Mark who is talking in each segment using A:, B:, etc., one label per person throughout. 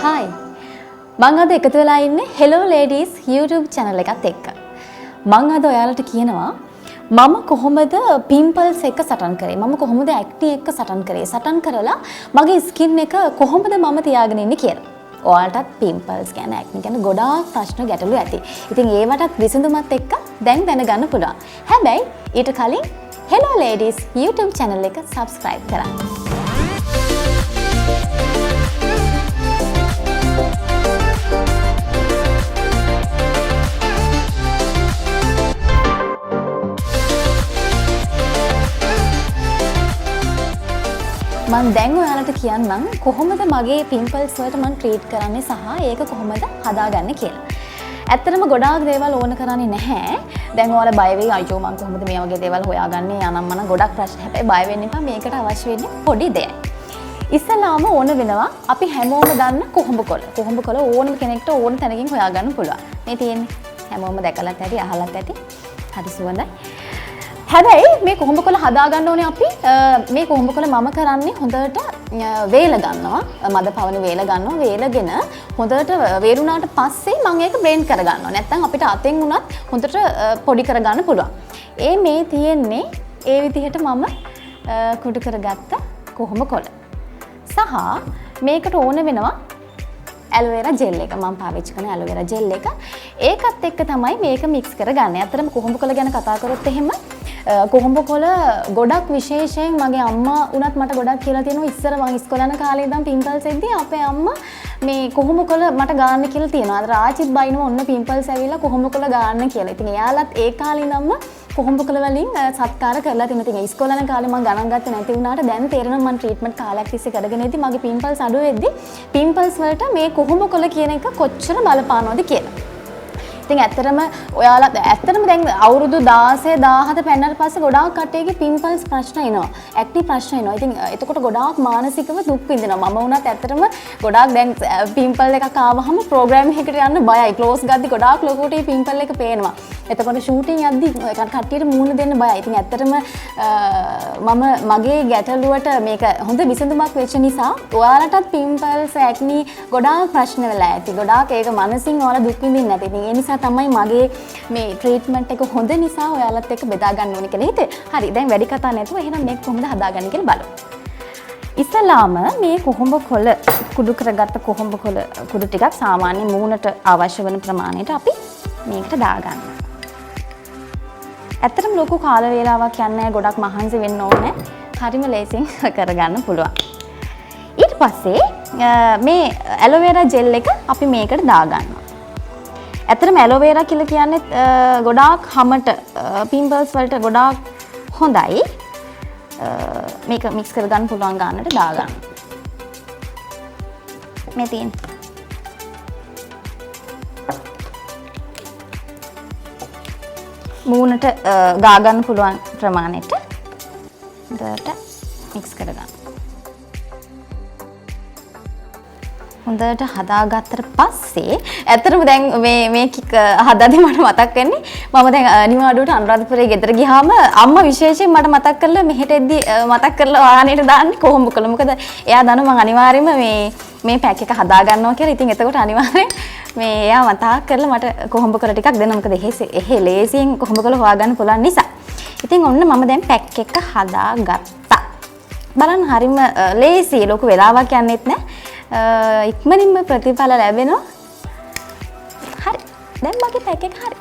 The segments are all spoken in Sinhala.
A: Hi. මම අද එකතු වෙලා ඉන්නේ Hello Ladies YouTube channel එකත් එක්ක. මම අද ඔයාලට කියනවා මම කොහොමද pimples එක සටන් කරේ? මම කොහොමද acne එක සටන් කරේ? සටන් කරලා මගේ skin එක කොහොමද මම තියාගෙන ඉන්නේ කියලා. ඔයාලටත් pimples ගැන acne ගැන ගොඩාක් ප්‍රශ්න ගැටලු ඇති. ඉතින් ඒවටත් විසඳුමත් එක්ක දැන් දැනගන්න පුළුවන්. හැබැයි ඊට කලින් Hello Ladies YouTube channel එක subscribe කරන්න. මම දැන් ඔයාලට කියන්නම් කොහොමද මගේ pimples වලට මම ට්‍රීට් කරන්නේ සහ ඒක කොහොමද හදාගන්නේ කියලා. ඇත්තටම ගොඩාක් දේවල් ඕන කරන්නේ නැහැ. දැන් ඔයාලා බය වෙයි අයියෝ මම කොහොමද මේ වගේ දේවල් හොයාගන්නේ අනම්මන ගොඩක් ප්‍රශ්න. හැබැයි බය වෙන්න එපා මේකට අවශ්‍ය වෙන්නේ පොඩි දෙයක්. ඉස්සලාම ඕන වෙනවා අපි හැමෝම දන්න කොහොඹ කොළ. කොහොඹ කොළ ඕනම කෙනෙක්ට ඕන තැනකින් හොයාගන්න පුළුවන්. මේ තියෙන්නේ හැමෝම දැකලත් ඇති අහලත් ඇති. හරි සුවඳයි. හැබැයි මේ කොහොඹ කොළ හදාගන්න ඕනේ අපි මේ කොහොඹ කොළ මම කරන්නේ හොඳට වේල ගන්නවා මද පවන වේල ගන්නවා වේලගෙන හොඳට වේරුණාට පස්සේ මම ඒක බ්ලෙන්ඩ් කර ගන්නවා නැත්නම් අපිට අතෙන් උනත් හොඳට පොඩි කර ගන්න පුළුවන් මේ තියෙන්නේ ඒ විදිහට මම කුඩු කරගත්ත කොහොඹ කොළ සහ මේකට ඕන වෙනවා aloe vera gel එක මම පාවිච්චි කරන aloe vera gel එක ඒකත් එක්ක තමයි මේක මික්ස් කරගන්නේ. අතරම කොහොඹ කොළ ගැන කතා කරොත් එහෙම කොහොඹ කොළ ගොඩක් විශේෂයෙන් මගේ අම්මා උනත් මට ගොඩක් කියලා තියෙනවා ඉස්සර මම ඉස්කෝලේ යන කාලේ ඉඳන් පිම්පල්ස් එද්දී අපේ අම්මා මේ කොහොඹ කොළ මට ගන්න කියලා තියෙනවා. අර ආච්චිත් බයිනවා ඔන්න පිම්පල්ස් ඇවිල්ලා කොහොඹ කොළ ගන්න කියලා. ඉතින් එයාලත් ඒ කාලේ ඉඳන්ම කොහොඹ කොළ වලින් සත්කාර කරලා තියෙනවා. ඉතින් ඉස්කෝලේ යන කාලේ මම ගණන් ගත්තේ නැති වුණාට දැන් තේරෙනවා මම ට්‍රීට්මන්ට් කාලයක් තිස්සේ කරගෙන ඉද්දී මගේ පිම්පල්ස් අඩු වෙද්දී පිම්පල්ස් වලට මේ කොහොඹ කොළ කියන එක කොච්චර බලපානවද කියලා. ඉතින් ඇත්තටම ඔයාලා ඇත්තටම දැන් අවුරුදු 16 17 පෙන්නට පස්සේ ගොඩාක් කට්ටියගේ පිම්පල්ස් ප්‍රශ්න එනවා. ඇක්නි ප්‍රශ්න එනවා. ඉතින් එතකොට ගොඩාක් මානසිකව දුක් විඳිනවා. මම වුණත් ඇත්තටම ගොඩාක් දැන් පිම්පල් එකක් ආවහම ප්‍රෝග්‍රෑම් එකකට යන්න බයයි. ක්ලෝස් ගද්දි ගොඩාක් ලොකුට මේ පිම්පල් එක පේනවා. එතකොට ෂූටින් යද්දි කට්ටියට මූණ දෙන්න බයයි. ඉතින් ඇත්තටම මම මගේ ගැටලුවට මේක හොඳ විසඳුමක් වෙච්ච නිසා ඔයාලටත් පිම්පල්ස් ඇක්නි ගොඩාක් ප්‍රශ්න වෙලා ඇති. ගොඩාක් ඒක මනසින් ඔයාලා දුක් විඳින්න නැති. ඉතින් ඒ නිසා තමයි මගේ මේ ට්‍රීට්මන්ට් එක හොඳ නිසා ඔයාලත් එක්ක බෙදා ගන්න ඕනේ කියලා හිතේ. හරි දැන් වැඩි කතා නැතුව එහෙනම් මේක කොහොමද හදාගන්නේ කියලා බලමු. ඉස්සලාම මේ කොහොඹ කොළ කුඩු කරගත්ත කොහොඹ කොළ කුඩු ටිකක් සාමාන්‍ය මූණට අවශ්‍ය වෙන ප්‍රමාණයට අපි මේකට දාගන්න. ඇත්තටම ලොකු කාල වේලාවක් යන්නේ ගොඩක් මහන්සි වෙන්න ඕනේ. හරිම ලේසියෙන් කරගන්න පුළුවන්. ඊට පස්සේ මේ aloe vera gel එක අපි මේකට දාගන්නවා. ඇත්තටම aloe vera කියලා කියන්නේ ගොඩාක් හැමට pimples වලට ගොඩාක් හොඳයි. මේක මික්ස් කරගන්න පුළුවන් ගන්නට දාගන්න. මේ තියෙන මූණට ගා ගන්න පුළුවන් ප්‍රමාණයට හොඳට මික්ස් කරගන්න. හොඳට හදාගත්තට පස්සේ ඇත්තටම දැන් මේ හදද්දි මට මතක් වෙන්නේ මම දැන් නිවාඩුවට අනුරාධපුරේ ගෙදර ගියාම අම්මා විශේෂයෙන් මට මතක් කරලා මෙහෙට එද්දි මතක් කරලා වාහනේට දාන්නේ කොහොඹ කොළ. මොකද එයා දන්නවා මම අනිවාර්යයෙන්ම මේ පැක් එක හදා ගන්නවා කියලා. ඉතින් එතකොට අනිවාර්යෙන් මේ එයා මතක් කරලා මට කොහොඹ කොළ ටිකක් දෙන්න. මොකද එහෙ ලේසියෙන් කොහොඹ කොළ හොයාගන්න පුළුවන් නිසා. ඉතින් ඔන්න මම දැන් පැක් එක හදාගත්තා. බලන්න හරිම ලේසි ලොකු වෙලාවක් යන්නෙත් නෑ. ඉක්මනින්ම ප්‍රතිඵල ලැබෙනවා. හරි. දැන් මගේ පැක් එක හරි.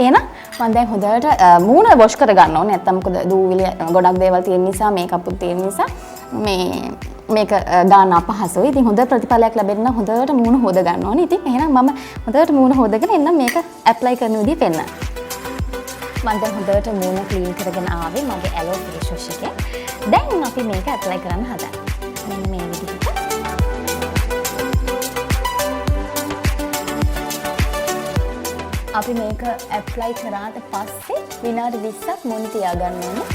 A: එහෙනම් මම දැන් හොඳට මූණ වොෂ් කර ගන්න ඕනේ. නැත්තම් මොකද දූවිලි ගොඩක් දේවල් තියෙන නිසා මේකප් උත් තියෙන නිසා මේක ගන්න අපහසුයි. ඉතින් හොඳ ප්‍රතිඵලයක් ලැබෙන්න හොඳට මූණ හොද ගන්න ඕනේ. ඉතින් එහෙනම් මම හොඳට මූණ හොදගෙන එන්න මේක ඇප්ලයි කරන විදිහ පෙන්නන්න. මම දැන් හොඳට මූණ ක්ලීන් කරගෙන ආවේ මගේ aloe face wash එකේ. දැන් අපි මේක ඇප්ලයි කරන්න හදන්නේ. මෙන්න මේ විදිහට අපි මේක ඇප්ලයි කරාට පස්සේ විනාඩි 20ක් මුණ තියාගන්න ඕනේ.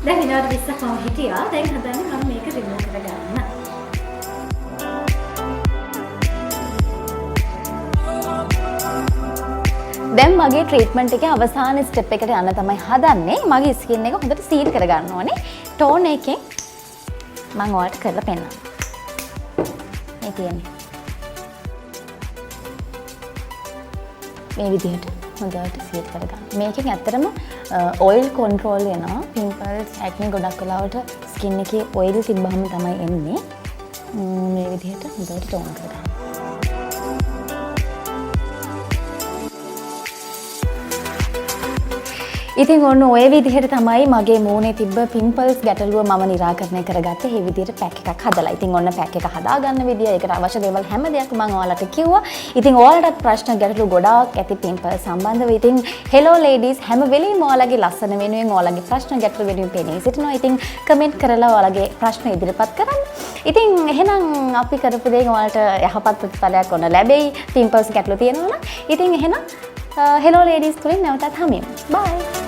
A: දැන් විනාඩි 20ක් මම හිටියා. දැන් හදන්නේ මම මේක රිමූව් කරගන්න. දැන් මගේ ට්‍රීට්මන්ට් එකේ අවසාන ස්ටෙප් එකට යන්න තමයි හදන්නේ. මගේ ස්කින් එක හොඳට සීල් කරගන්න ඕනේ. ටෝන් එකෙන් මම ඔයාලට කරලා පෙන්නන්නම්. මේ තියෙන්නේ. මේ විදිහට හොඳට සීල් කරගන්න. මේකෙන් ඇත්තටම ඔයිල් කන්ට්‍රෝල් වෙනවා. පිම්පල්ස්, ඇක්නි ගොඩක් වෙලාවට ස්කින් එකේ ඔයිල් තිබ්බහම තමයි එන්නේ. මේ විදිහට හොඳට ටෝන් කරගන්න. ඉතින් ඔන්න ඔය විදිහට තමයි මගේ මූණේ තිබ්බ පිම්පල්ස් ගැටලුව මම නිරාකරණය කරගත්තේ. මේ විදිහට පැක් එකක් හදලා. ඉතින් ඔන්න පැක් එක හදාගන්න විදිය, ඒකට අවශ්‍ය දේවල් හැම දෙයක්ම මම ඔයාලට කිව්වා. ඉතින් ඔයාලටත් ප්‍රශ්න ගැටලු ගොඩාක් ඇති පිම්පල්ස් සම්බන්ධව. ඉතින් hello ladies, හැම වෙලෙම ඔයාලගේ ලස්සන වෙනුවෙන් ඔයාලගේ ප්‍රශ්න ගැටලු වෙනුවෙන් පෙනී සිටිනවා. ඉතින් කමෙන්ට් කරලා ඔයාලගේ ප්‍රශ්න ඉදිරිපත් කරන්න. ඉතින් එහෙනම් අපි කරපු දේ ඔයාලට යහපත් ප්‍රතිඵලයක් ඔන්න ලැබෙයි. පිම්පල්ස් ගැටලු තියෙනවා නම්. ඉතින් එහෙනම් hello ladies තුලින් නැවතත් හමුවෙමු. bye.